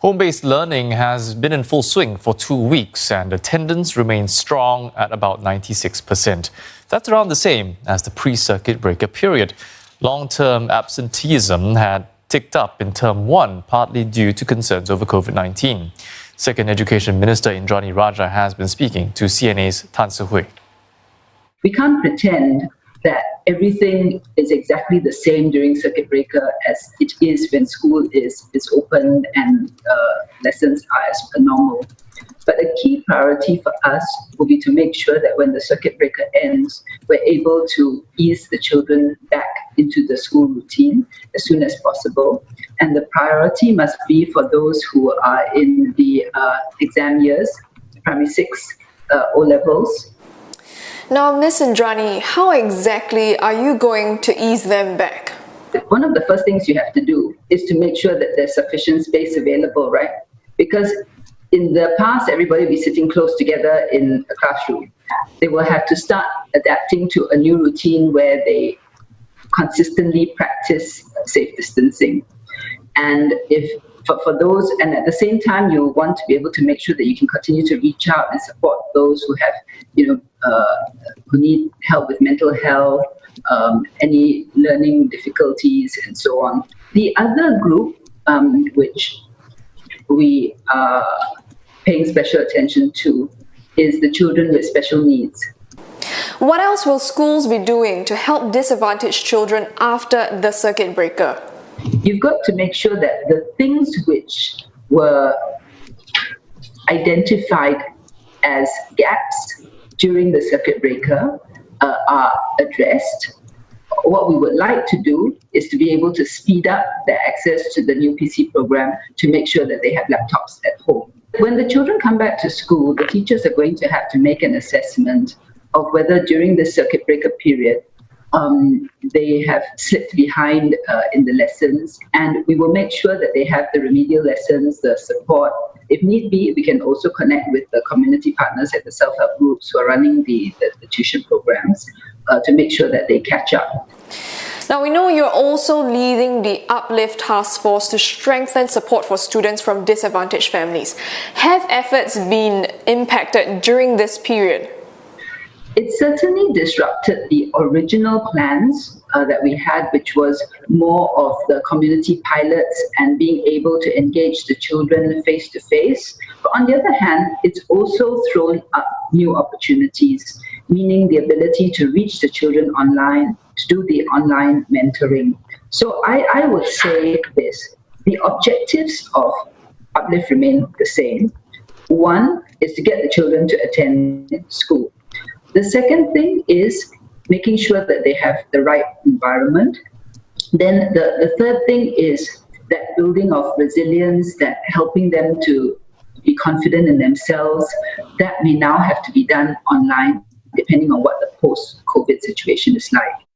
Home-based learning has been in full swing for 2 weeks and attendance remains strong at about 96%. That's around the same as the pre-circuit breaker period. Long-term absenteeism had ticked up in Term 1, partly due to concerns over COVID-19. Second Education Minister Indranee Rajah has been speaking to CNA's Tan Se-Hui. We can't pretend that everything is exactly the same during circuit breaker as it is when school is open and lessons are as per normal. But a key priority for us will be to make sure that when the circuit breaker ends, we're able to ease the children back into the school routine as soon as possible. And the priority must be for those who are in the exam years, primary 6 O-levels. Now, Ms. Indranee, how exactly are you going to ease them back? One of the first things you have to do is to make sure that there's sufficient space available, right? Because in the past, everybody will be sitting close together in a classroom. They will have to start adapting to a new routine where they consistently practice safe distancing. And if for those, and at the same time, you want to be able to make sure that you can continue to reach out and support those who have, who need help with mental health, any learning difficulties, and so on. The other group, which we are paying special attention to, is the children with special needs. What else will schools be doing to help disadvantaged children after the circuit breaker? You've got to make sure that the things which were identified as gaps during the circuit breaker are addressed. What we would like to do is to be able to speed up their access to the new PC program to make sure that they have laptops at home. When the children come back to school, the teachers are going to have to make an assessment of whether during the circuit breaker period they have slipped behind in the lessons, and we will make sure that they have the remedial lessons, the support. If need be, we can also connect with the community partners at the self-help groups who are running the tuition programs to make sure that they catch up. Now, we know you're also leading the Uplift Task Force to strengthen support for students from disadvantaged families. Have efforts been impacted during this period? It certainly disrupted the original plans that we had, which was more of the community pilots and being able to engage the children face-to-face. But on the other hand, it's also thrown up new opportunities, meaning the ability to reach the children online, to do the online mentoring. So I would say this: the objectives of Uplift remain the same. One is to get the children to attend school. The second thing is making sure that they have the right environment. Then the third thing is that building of resilience, that helping them to be confident in themselves, that may now have to be done online, depending on what the post-COVID situation is like.